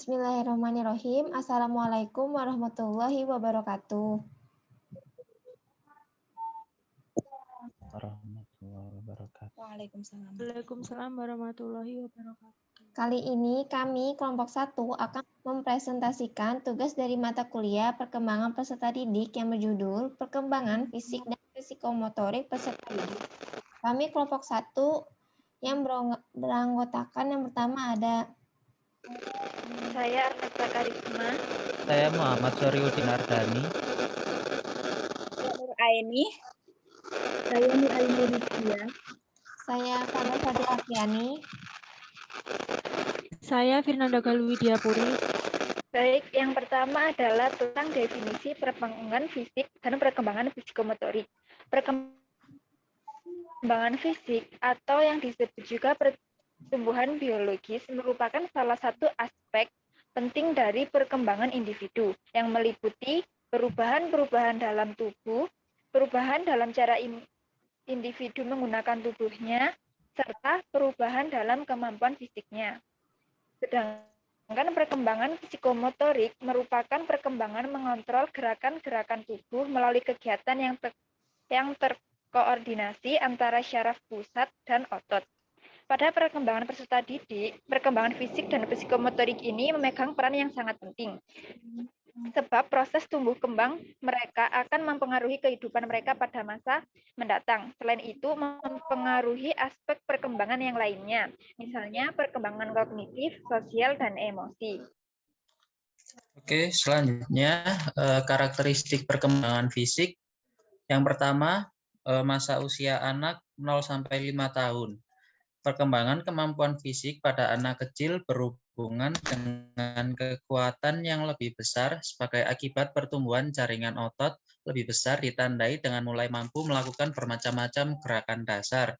Bismillahirrahmanirrahim. Assalamualaikum warahmatullahi wabarakatuh. Warahmatullahi wabarakatuh. Waalaikumsalam warahmatullahi wabarakatuh. Kali ini kami kelompok 1 akan mempresentasikan tugas dari mata kuliah perkembangan peserta didik yang berjudul Perkembangan Fisik dan Psikomotorik Peserta Didik. Kami kelompok 1 yang beranggotakan yang pertama ada saya Arnetta Karisma. Saya Muhammad Soriuddin Ardani. Saya Nur Aini. Saya Nur Aini Rizkia. saya Farah Fadil Afiani. Saya Firnanda Galuwidiapuri. Baik, yang pertama adalah tentang definisi perkembangan fisik dan perkembangan psikomotorik. Perkembangan fisik atau yang disebut juga pertumbuhan biologis merupakan salah satu aspek penting dari perkembangan individu yang meliputi perubahan-perubahan dalam tubuh, perubahan dalam cara individu menggunakan tubuhnya, serta perubahan dalam kemampuan fisiknya. Sedangkan perkembangan psikomotorik merupakan perkembangan mengontrol gerakan-gerakan tubuh melalui kegiatan yang terkoordinasi antara syaraf pusat dan otot. Pada perkembangan peserta didik, perkembangan fisik dan psikomotorik ini memegang peran yang sangat penting. Sebab proses tumbuh kembang mereka akan mempengaruhi kehidupan mereka pada masa mendatang. Selain itu, mempengaruhi aspek perkembangan yang lainnya, misalnya perkembangan kognitif, sosial, dan emosi. Oke, selanjutnya karakteristik perkembangan fisik. Yang pertama, masa usia anak 0-5 tahun. Perkembangan kemampuan fisik pada anak kecil berhubungan dengan kekuatan yang lebih besar sebagai akibat pertumbuhan jaringan otot lebih besar ditandai dengan mulai mampu melakukan bermacam-macam gerakan dasar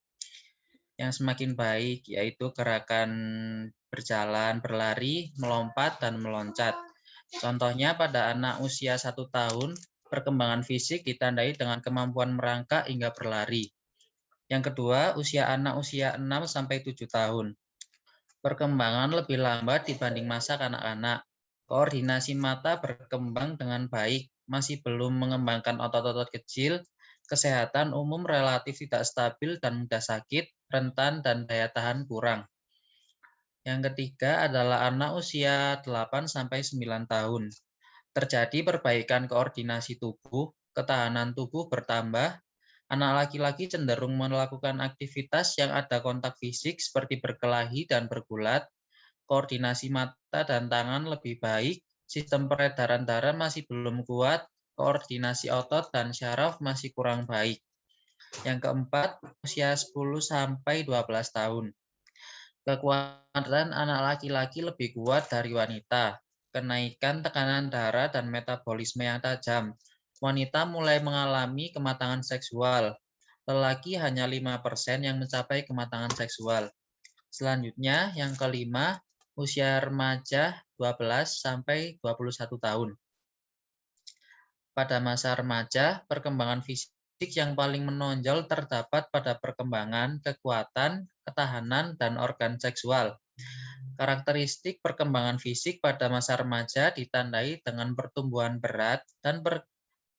yang semakin baik, yaitu gerakan berjalan, berlari, melompat, dan meloncat. Contohnya pada anak usia 1 tahun, perkembangan fisik ditandai dengan kemampuan merangkak hingga berlari. Yang kedua, anak usia 6-7 tahun. Perkembangan lebih lambat dibanding masa kanak-kanak. Koordinasi mata berkembang dengan baik, masih belum mengembangkan otot-otot kecil, kesehatan umum relatif tidak stabil dan mudah sakit, rentan, dan daya tahan kurang. Yang ketiga adalah anak usia 8-9 tahun. Terjadi perbaikan koordinasi tubuh, ketahanan tubuh bertambah. Anak laki-laki cenderung melakukan aktivitas yang ada kontak fisik seperti berkelahi dan bergulat. Koordinasi mata dan tangan lebih baik. Sistem peredaran darah masih belum kuat. Koordinasi otot dan syaraf masih kurang baik. Yang keempat, usia 10-12 tahun. Kekuatan anak laki-laki lebih kuat dari wanita. Kenaikan tekanan darah dan metabolisme yang tajam. Wanita mulai mengalami kematangan seksual. Lelaki hanya 5% yang mencapai kematangan seksual. Selanjutnya, yang kelima, usia remaja 12-21 tahun. Pada masa remaja, perkembangan fisik yang paling menonjol terdapat pada perkembangan, kekuatan, ketahanan, dan organ seksual. Karakteristik perkembangan fisik pada masa remaja ditandai dengan pertumbuhan berat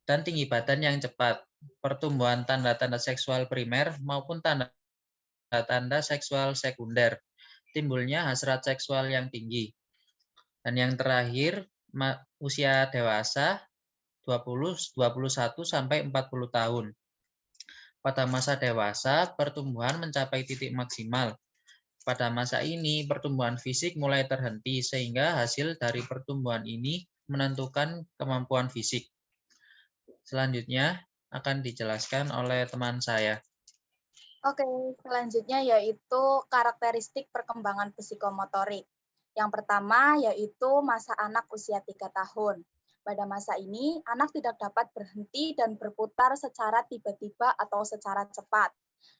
dan tinggi badan yang cepat, pertumbuhan tanda-tanda seksual primer maupun tanda-tanda seksual sekunder, timbulnya hasrat seksual yang tinggi. Dan yang terakhir, usia dewasa 21-40 tahun. Pada masa dewasa, pertumbuhan mencapai titik maksimal. Pada masa ini, pertumbuhan fisik mulai terhenti sehingga hasil dari pertumbuhan ini menentukan kemampuan fisik. Selanjutnya akan dijelaskan oleh teman saya. Oke, selanjutnya yaitu karakteristik perkembangan psikomotorik. Yang pertama yaitu masa anak usia 3 tahun. Pada masa ini, anak tidak dapat berhenti dan berputar secara tiba-tiba atau secara cepat.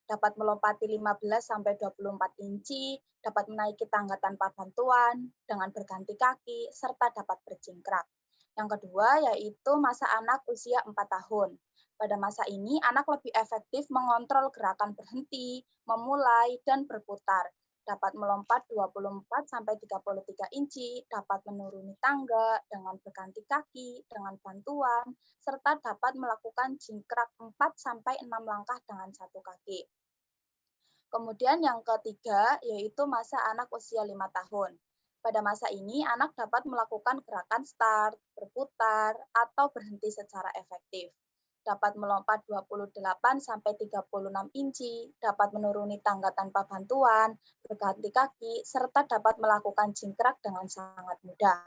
Dapat melompati 15-24 inci, dapat menaiki tangga tanpa bantuan, dengan berganti kaki, serta dapat berjingkrak. Yang kedua yaitu masa anak usia 4 tahun. Pada masa ini, anak lebih efektif mengontrol gerakan berhenti, memulai, dan berputar. dapat melompat 24-33 inci, dapat menuruni tangga dengan berganti kaki, dengan bantuan, serta dapat melakukan jingkrak 4-6 langkah dengan satu kaki. Kemudian yang ketiga yaitu masa anak usia 5 tahun. Pada masa ini, anak dapat melakukan gerakan start, berputar, atau berhenti secara efektif. Dapat melompat 28-36 inci, dapat menuruni tangga tanpa bantuan, berganti kaki, serta dapat melakukan jingkrak dengan sangat mudah.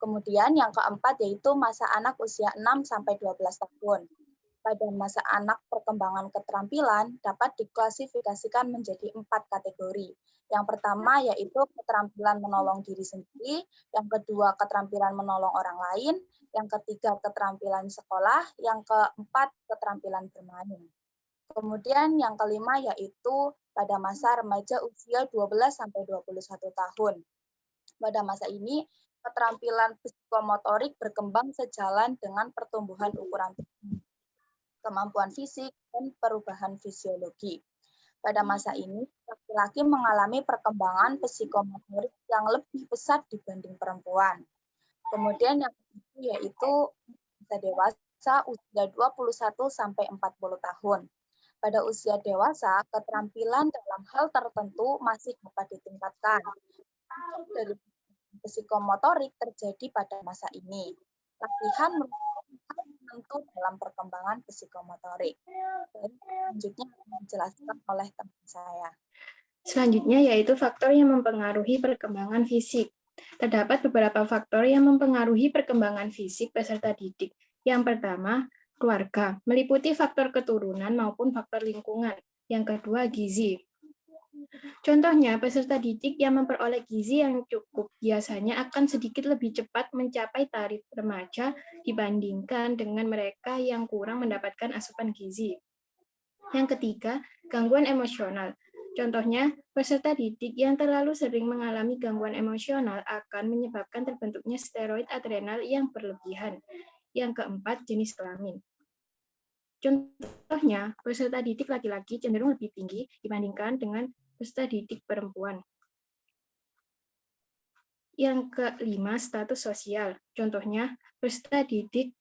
Kemudian yang keempat yaitu masa anak usia 6-12 tahun. Pada masa anak perkembangan keterampilan dapat diklasifikasikan menjadi 4 kategori. Yang pertama yaitu keterampilan menolong diri sendiri, yang kedua keterampilan menolong orang lain, yang ketiga keterampilan sekolah, yang keempat keterampilan bermain. Kemudian yang kelima yaitu pada masa remaja usia 12-21 tahun. Pada masa ini keterampilan psikomotorik berkembang sejalan dengan pertumbuhan ukuran tubuh, kemampuan fisik, dan perubahan fisiologi. Pada masa ini, laki-laki mengalami perkembangan psikomotorik yang lebih pesat dibanding perempuan. Kemudian yang ketiga yaitu masa dewasa usia 21-40 tahun. Pada usia dewasa, keterampilan dalam hal tertentu masih dapat ditingkatkan. Dari psikomotorik terjadi pada masa ini. Latihan menentu dalam perkembangan psikomotorik. Dan selanjutnya akan dijelaskan oleh teman saya. Selanjutnya yaitu faktor yang mempengaruhi perkembangan fisik. Terdapat beberapa faktor yang mempengaruhi perkembangan fisik peserta didik. Yang pertama, keluarga, meliputi faktor keturunan maupun faktor lingkungan. Yang kedua, gizi. Contohnya, peserta didik yang memperoleh gizi yang cukup biasanya akan sedikit lebih cepat mencapai taraf remaja dibandingkan dengan mereka yang kurang mendapatkan asupan gizi. Yang ketiga, gangguan emosional. Contohnya, peserta didik yang terlalu sering mengalami gangguan emosional akan menyebabkan terbentuknya steroid adrenal yang berlebihan. Yang keempat, jenis kelamin. Contohnya, peserta didik laki-laki cenderung lebih tinggi dibandingkan dengan peserta didik perempuan. Yang kelima, status sosial. Contohnya, peserta didik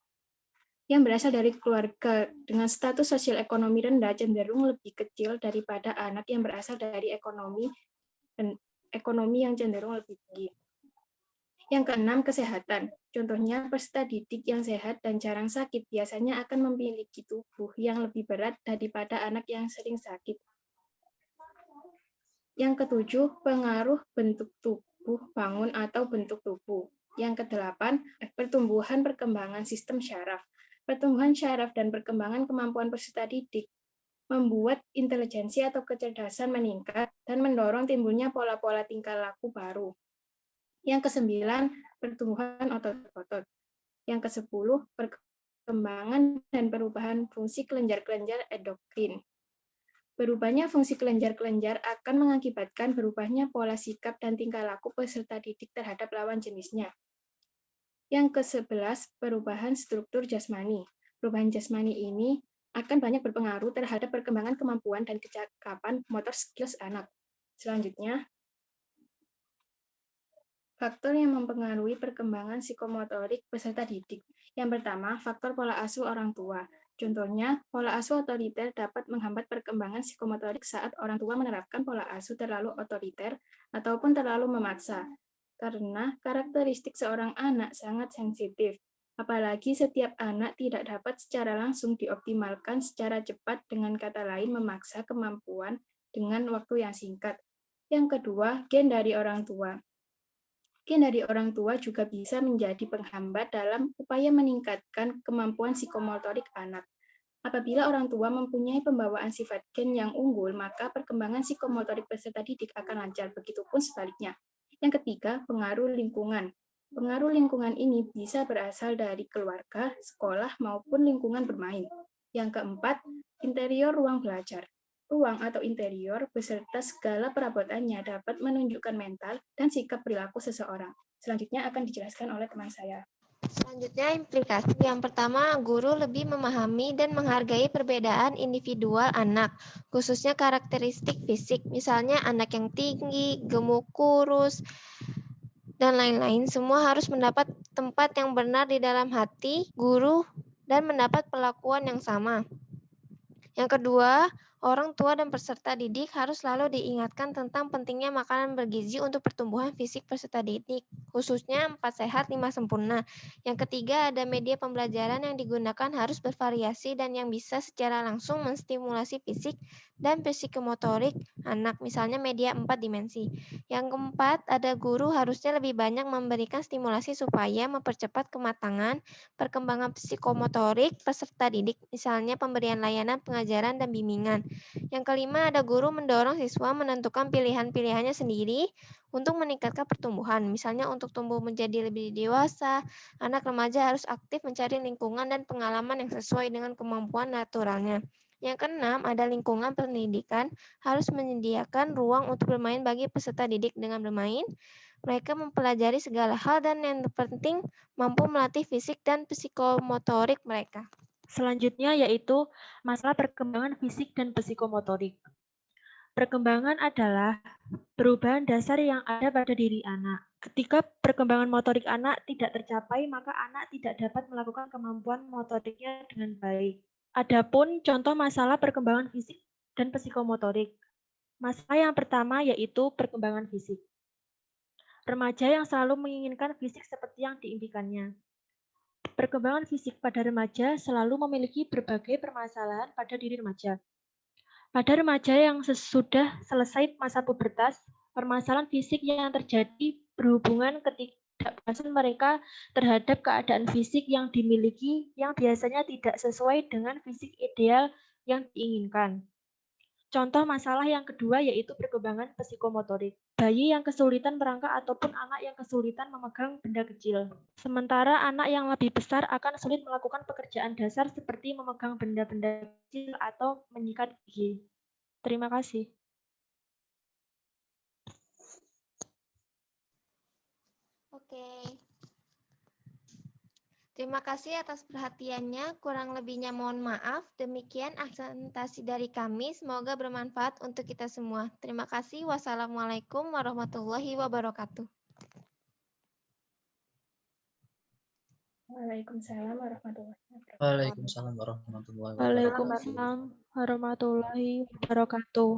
yang berasal dari keluarga dengan status sosial ekonomi rendah cenderung lebih kecil daripada anak yang berasal dari ekonomi yang cenderung lebih tinggi. Yang keenam, kesehatan. Contohnya, peserta didik yang sehat dan jarang sakit biasanya akan memiliki tubuh yang lebih berat daripada anak yang sering sakit. Yang ketujuh, pengaruh bentuk tubuh, bangun atau bentuk tubuh. Yang kedelapan, pertumbuhan perkembangan sistem syaraf. Pertumbuhan syaraf dan perkembangan kemampuan peserta didik membuat intelijensi atau kecerdasan meningkat dan mendorong timbulnya pola-pola tingkah laku baru. Yang kesembilan, pertumbuhan otot-otot. Yang kesepuluh, perkembangan dan perubahan fungsi kelenjar-kelenjar endokrin. Berubahnya fungsi kelenjar-kelenjar akan mengakibatkan berubahnya pola sikap dan tingkah laku peserta didik terhadap lawan jenisnya. Yang ke-11, perubahan struktur jasmani. Perubahan jasmani ini akan banyak berpengaruh terhadap perkembangan kemampuan dan kecakapan motor skills anak. Selanjutnya, faktor yang mempengaruhi perkembangan psikomotorik peserta didik. Yang pertama, faktor pola asuh orang tua. Contohnya, pola asuh otoriter dapat menghambat perkembangan psikomotorik saat orang tua menerapkan pola asuh terlalu otoriter ataupun terlalu memaksa. Karena karakteristik seorang anak sangat sensitif. Apalagi setiap anak tidak dapat secara langsung dioptimalkan secara cepat, dengan kata lain memaksa kemampuan dengan waktu yang singkat. Yang kedua, gen dari orang tua. Gen dari orang tua juga bisa menjadi penghambat dalam upaya meningkatkan kemampuan psikomotorik anak. Apabila orang tua mempunyai pembawaan sifat gen yang unggul, maka perkembangan psikomotorik peserta didik akan lancar, begitupun sebaliknya. Yang ketiga, pengaruh lingkungan. Pengaruh lingkungan ini bisa berasal dari keluarga, sekolah, maupun lingkungan bermain. Yang keempat, interior ruang belajar. Ruang atau interior beserta segala perabotannya dapat menunjukkan mental dan sikap perilaku seseorang. Selanjutnya akan dijelaskan oleh teman saya. Selanjutnya implikasi. Yang pertama, guru lebih memahami dan menghargai perbedaan individual anak, khususnya karakteristik fisik. Misalnya anak yang tinggi, gemuk, kurus, dan lain-lain. Semua harus mendapat tempat yang benar di dalam hati guru dan mendapat perlakuan yang sama. Yang kedua, orang tua dan peserta didik harus selalu diingatkan tentang pentingnya makanan bergizi untuk pertumbuhan fisik peserta didik, khususnya 4 sehat 5 sempurna. Yang ketiga, ada media pembelajaran yang digunakan harus bervariasi dan yang bisa secara langsung menstimulasi fisik dan psikomotorik anak, misalnya media 4 dimensi. Yang keempat, ada guru harusnya lebih banyak memberikan stimulasi supaya mempercepat kematangan perkembangan psikomotorik peserta didik, misalnya pemberian layanan pengajaran dan bimbingan. Yang kelima, ada guru mendorong siswa menentukan pilihan-pilihannya sendiri untuk meningkatkan pertumbuhan. Misalnya untuk tumbuh menjadi lebih dewasa, anak remaja harus aktif mencari lingkungan dan pengalaman yang sesuai dengan kemampuan naturalnya. Yang keenam, ada lingkungan pendidikan harus menyediakan ruang untuk bermain bagi peserta didik. Dengan bermain, mereka mempelajari segala hal dan yang terpenting mampu melatih fisik dan psikomotorik mereka. Selanjutnya yaitu masalah perkembangan fisik dan psikomotorik. Perkembangan adalah perubahan dasar yang ada pada diri anak. Ketika perkembangan motorik anak tidak tercapai, maka anak tidak dapat melakukan kemampuan motoriknya dengan baik. Adapun contoh masalah perkembangan fisik dan psikomotorik. Masalah yang pertama yaitu perkembangan fisik. Remaja yang selalu menginginkan fisik seperti yang diimpikannya. Perkembangan fisik pada remaja selalu memiliki berbagai permasalahan pada diri remaja. Pada remaja yang sudah selesai masa pubertas, permasalahan fisik yang terjadi berhubungan ketidakpuasan mereka terhadap keadaan fisik yang dimiliki yang biasanya tidak sesuai dengan fisik ideal yang diinginkan. Contoh masalah yang kedua yaitu perkembangan psikomotorik. Bayi yang kesulitan merangkak ataupun anak yang kesulitan memegang benda kecil. Sementara anak yang lebih besar akan sulit melakukan pekerjaan dasar seperti memegang benda-benda kecil atau menyikat gigi. Terima kasih. Oke. Terima kasih atas perhatiannya. Kurang lebihnya mohon maaf. Demikian presentasi dari kami. Semoga bermanfaat untuk kita semua. Terima kasih. Wassalamualaikum warahmatullahi wabarakatuh. Waalaikumsalam warahmatullahi wabarakatuh. Waalaikumsalam warahmatullahi wabarakatuh. Waalaikumsalam warahmatullahi wabarakatuh.